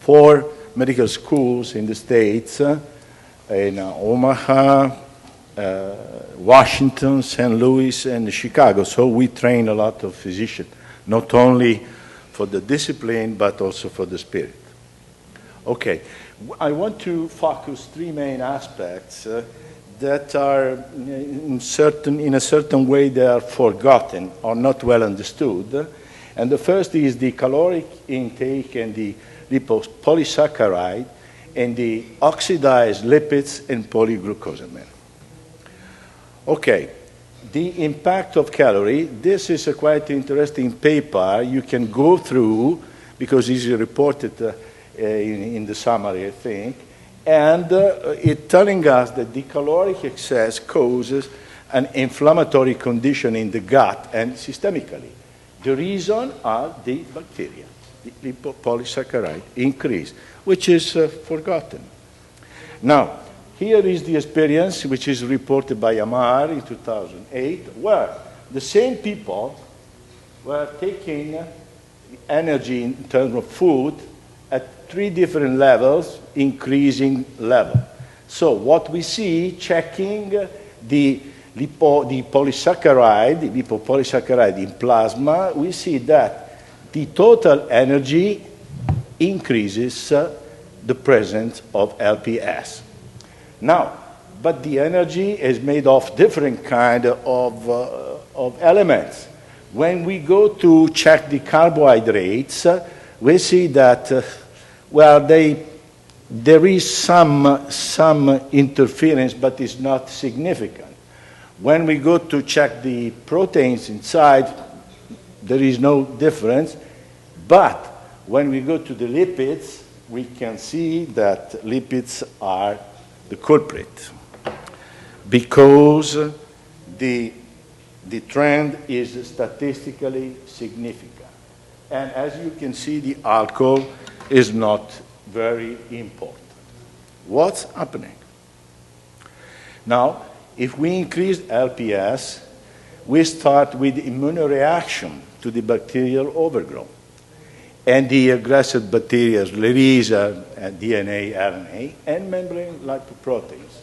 4 medical schools in the States, in Omaha, Washington, St. Louis, and Chicago. So we train a lot of physicians, not only for the discipline, but also for the spirit. Okay, I want to focus 3 main aspects that are, in a certain way, they are forgotten or not well understood. And the first is the caloric intake and the lipopolysaccharide and the oxidized lipids and polyglucosamine. Okay, the impact of calorie. This is a quite interesting paper you can go through because it's reported in the summary, I think. And it's telling us that the caloric excess causes an inflammatory condition in the gut and systemically. The reason are the bacteria, the lipopolysaccharide increase, which is forgotten. Now, here is the experience which is reported by Amar in 2008, where the same people were taking energy in terms of food at 3 different levels, increasing level. So what we see, checking the lipopolysaccharide in plasma, we see that the total energy increases the presence of LPS. Now, but the energy is made of different kind of elements. When we go to check the carbohydrates, we see that, there is some interference, but it's not significant. When we go to check the proteins inside, there is no difference. But when we go to the lipids, we can see that lipids are the culprit because the trend is statistically significant. And as you can see, the alcohol is not very important. What's happening? Now, if we increase LPS, we start with immunoreaction to the bacterial overgrowth. And the aggressive bacteria release DNA, RNA, and membrane lipoproteins.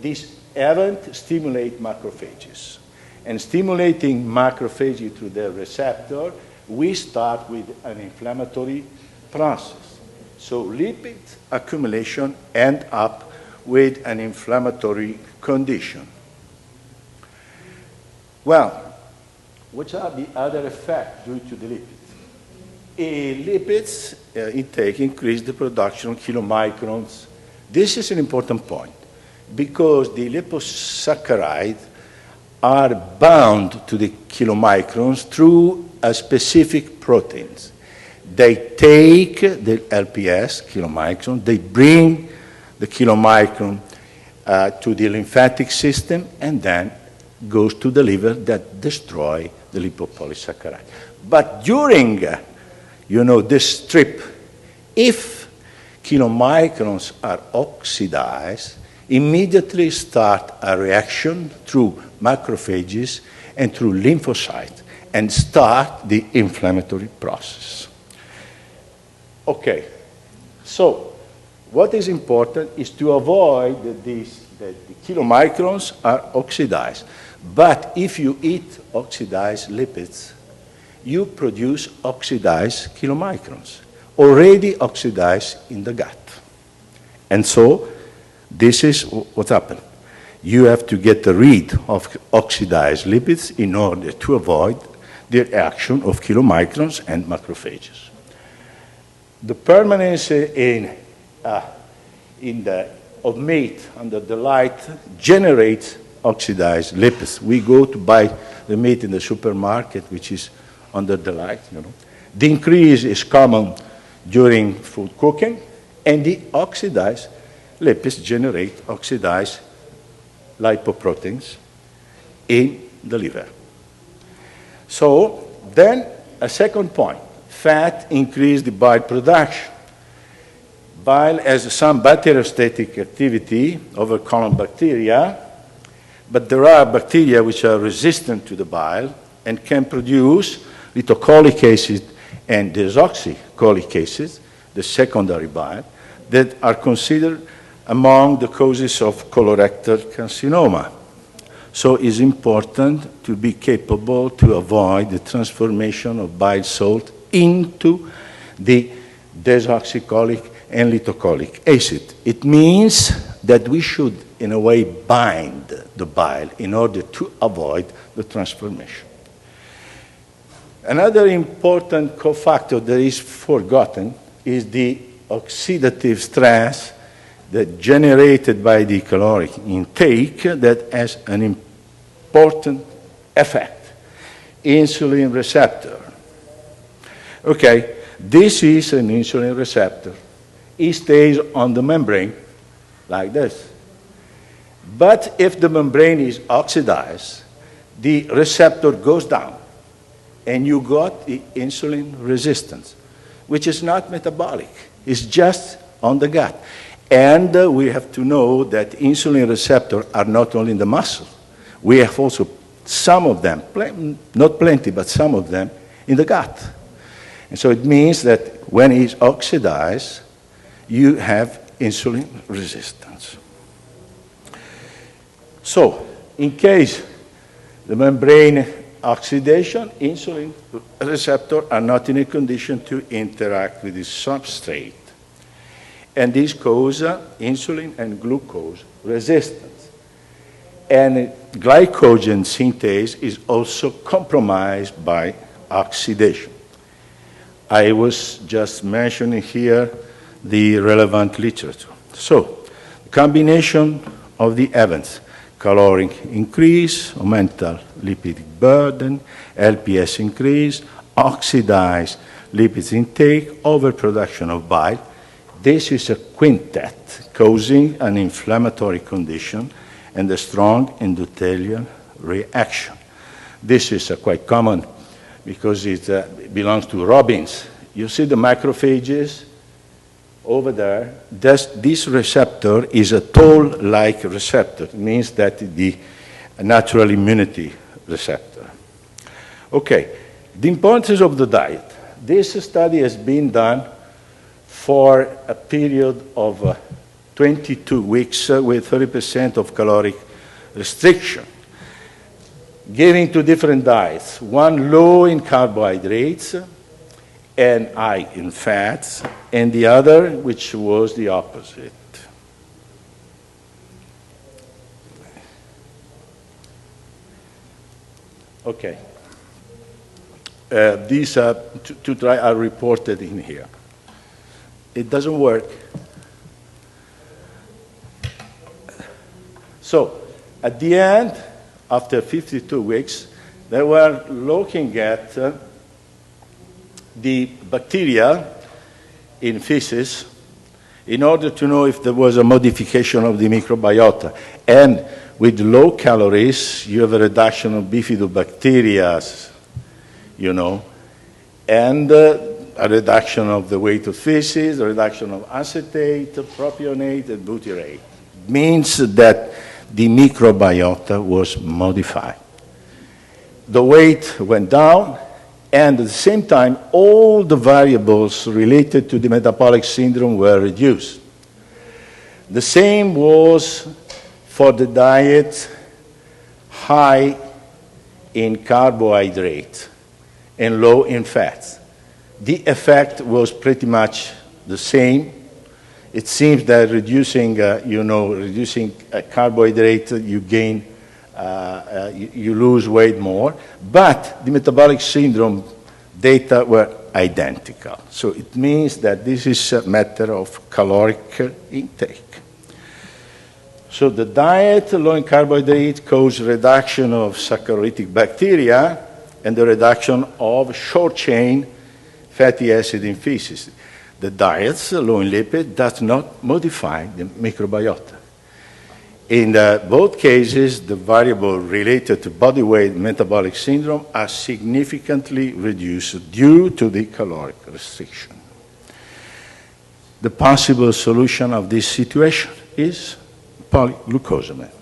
These events stimulate macrophages. And stimulating macrophages through their receptor, we start with an inflammatory process. So lipid accumulation ends up with an inflammatory condition. Well, what are the other effects due to the lipids? Lipids intake increase the production of kilomicrons. This is an important point because the liposaccharides are bound to the kilomicrons through a specific proteins. They take the LPS, kilomicron, they bring the kilomicron to the lymphatic system and then goes to the liver that destroy the lipopolysaccharide. But during this trip, if kilomicrons are oxidized, immediately start a reaction through macrophages and through lymphocytes and start the inflammatory process. Okay, so what is important is to avoid that the kilomicrons are oxidized. But if you eat oxidized lipids, you produce oxidized kilomicrons, already oxidized in the gut. And so this is what happened. You have to get rid of oxidized lipids in order to avoid the action of kilomicrons and macrophages. The permanence of meat under the light generates oxidized lipids. We go to buy the meat in the supermarket, which is under the light. The increase is common during food cooking, and the oxidized lipids generate oxidized lipoproteins in the liver. So then a second point, fat increase the bile production. Bile has some bacteriostatic activity over colon bacteria, but there are bacteria which are resistant to the bile and can produce litocholic acid and desoxycholic acid, the secondary bile, that are considered among the causes of colorectal carcinoma. So it's important to be capable to avoid the transformation of bile salt into the desoxycholic and litocholic acid. It means that we should, in a way, bind the bile in order to avoid the transformation. Another important cofactor that is forgotten is the oxidative stress that generated by the caloric intake that has an important effect. Insulin receptor. Okay, this is an insulin receptor. It stays on the membrane like this. But if the membrane is oxidized, the receptor goes down and you got the insulin resistance, which is not metabolic. It's just on the gut. And we have to know that insulin receptors are not only in the muscle. We have also some of them, not plenty, but some of them in the gut. And so it means that when it's oxidized, you have insulin resistance. So, in case the membrane oxidation, insulin receptors are not in a condition to interact with the substrate. And this causes insulin and glucose resistance. And glycogen synthase is also compromised by oxidation. I was just mentioning here the relevant literature. So, the combination of the events, caloric increase, mental lipid burden, LPS increase, oxidized lipids intake, overproduction of bile. This is a quintet causing an inflammatory condition and a strong endothelial reaction. This is quite common because it belongs to Robbins. You see the macrophages over there. This receptor is a toll-like receptor. It means that the natural immunity receptor. Okay, the importance of the diet. This study has been done for a period of 22 weeks with 30% of caloric restriction, giving two different diets, one low in carbohydrates and high in fats, and the other which was the opposite. Okay. These two trials are reported in here. It doesn't work. So, at the end, after 52 weeks, they were looking at the bacteria in feces in order to know if there was a modification of the microbiota. And with low calories, you have a reduction of bifidobacteria, you know, and a reduction of the weight of feces, a reduction of acetate, propionate, and butyrate. It means that the microbiota was modified. The weight went down, and at the same time, all the variables related to the metabolic syndrome were reduced. The same was for the diet high in carbohydrates and low in fats. The effect was pretty much the same. It seems that reducing carbohydrate, you gain, you lose weight more, but the metabolic syndrome data were identical. So it means that this is a matter of caloric intake. So the diet low in carbohydrate caused reduction of saccharolytic bacteria and the reduction of short-chain fatty acid in feces. The diets low in lipid does not modify the microbiota. In both cases, the variable related to body weight and metabolic syndrome are significantly reduced due to the caloric restriction. The possible solution of this situation is polyglucosamine,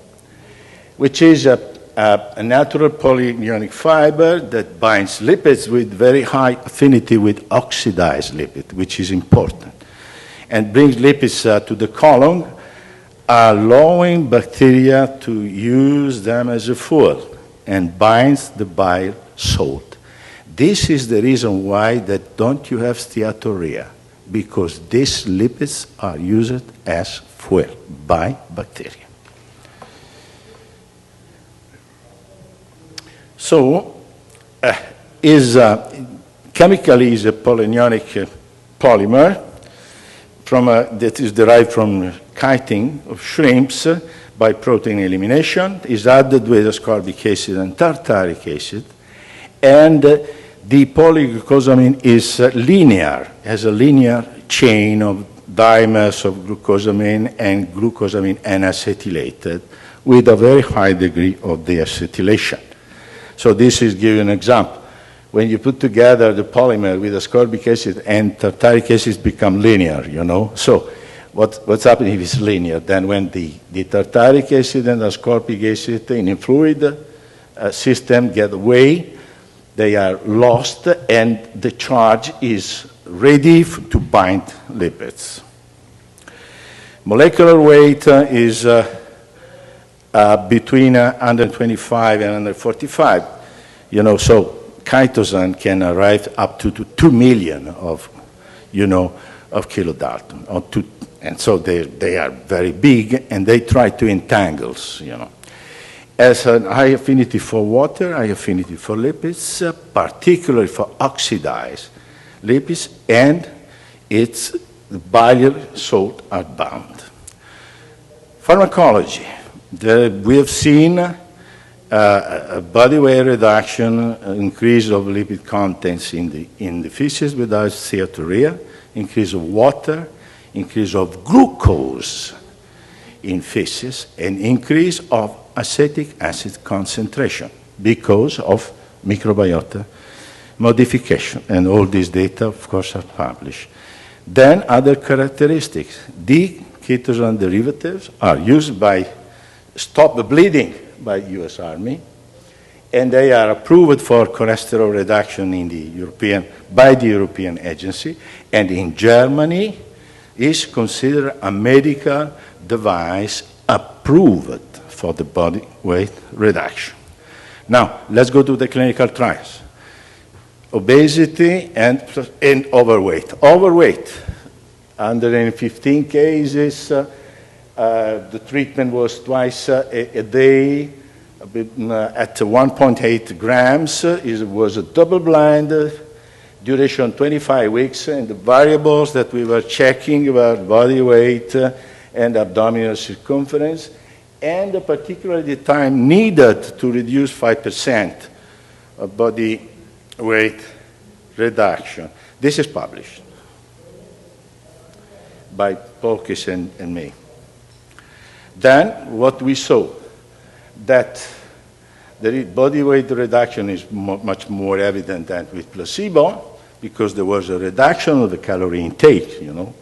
which is a natural polyionic fiber that binds lipids with very high affinity with oxidized lipid, which is important. and brings lipids to the colon, allowing bacteria to use them as a fuel and binds the bile salt. This is the reason why that don't you have steatorrhea, because these lipids are used as fuel by bacteria. So, chemically is a polyanionic polymer that is derived from chitin of shrimps by protein elimination, is added with ascorbic acid and tartaric acid, and the polyglucosamine is linear, has a linear chain of dimers of glucosamine and glucosamine N-acetylated with a very high degree of deacetylation. So this is give you an example. When you put together the polymer with ascorbic acid and tartaric acid become linear, you know. So what's happening if it's linear? Then when the tartaric acid and ascorbic acid in a fluid system get away, they are lost and the charge is ready to bind lipids. Molecular weight is between 125 and 145. You know, so chitosan can arrive up to 2 million of kilodalton, and so they are very big, and they try to entangle, you know. As an high affinity for water, high affinity for lipids, particularly for oxidized lipids, and its bile salt are bound. Pharmacology. We have seen a body weight reduction, increase of lipid contents in the feces without steatorrhea, increase of water, increase of glucose in feces, and increase of acetic acid concentration because of microbiota modification. And all these data, of course, are published. Then other characteristics. The ketosan derivatives are used by stop the bleeding by U.S. Army, and they are approved for cholesterol reduction by the European agency, and in Germany is considered a medical device approved for the body weight reduction. Now, let's go to the clinical trials. Obesity and overweight. Overweight, 115 cases, the treatment was twice a day at 1.8 grams. It was a double-blind duration 25 weeks, and the variables that we were checking were body weight and abdominal circumference, and particularly the time needed to reduce 5% of body weight reduction. This is published by Polkis and me. Then what we saw, that the body weight reduction is much more evident than with placebo, because there was a reduction of the calorie intake, you know,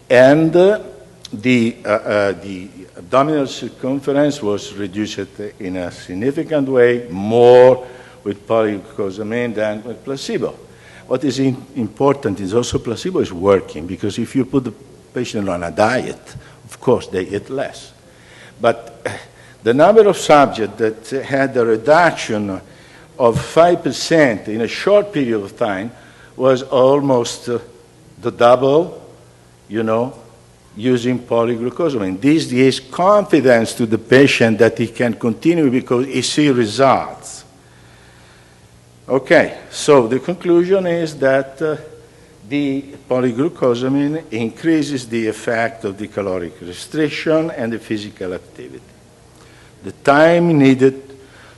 and the abdominal circumference was reduced in a significant way, more with polyglucosamine than with placebo. What is important is also placebo is working, because if you put the patient on a diet, of course they eat less. But the number of subjects that had a reduction of 5% in a short period of time was almost the double, you know, using polyglucosamine. This gives confidence to the patient that he can continue because he sees results. Okay, so the conclusion is that the polyglucosamine increases the effect of the caloric restriction and the physical activity. The time needed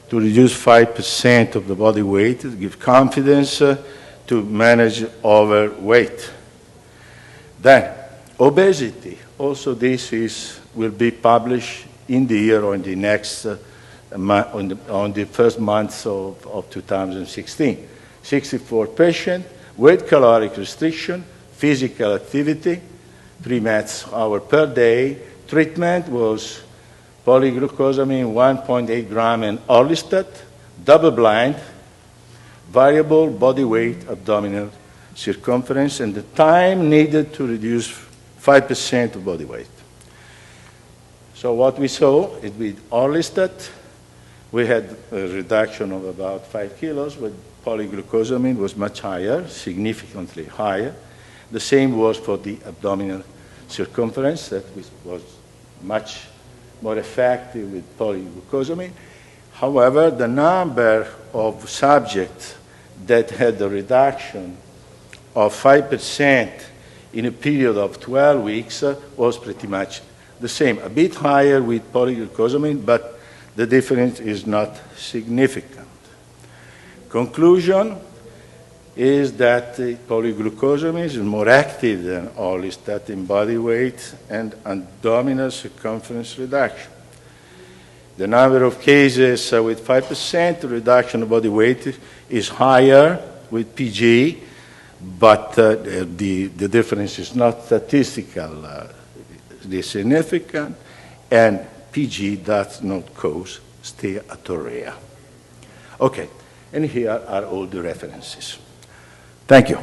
to reduce 5% of the body weight gives confidence to manage overweight. Then, obesity. Also, this will be published in the year or in the next, on the first months of 2016. 64 patients with caloric restriction, physical activity, 3 hours per day. Treatment was polyglucosamine 1.8 gram and orlistat, double-blind, variable body weight, abdominal circumference, and the time needed to reduce 5% of body weight. So what we saw is with orlistat, we had a reduction of about 5 kilos, but polyglucosamine was much higher, significantly higher. The same was for the abdominal circumference, that was much more effective with polyglucosamine. However, the number of subjects that had a reduction of 5% in a period of 12 weeks was pretty much the same, a bit higher with polyglucosamine, but the difference is not significant. Conclusion is that polyglucosamine is more active than orlistat in body weight and abdominal circumference reduction. The number of cases with 5% reduction of body weight is higher with PG, but the difference is not statistically significant, and PG does not cause steatorrhea. Okay, and here are all the references. Thank you.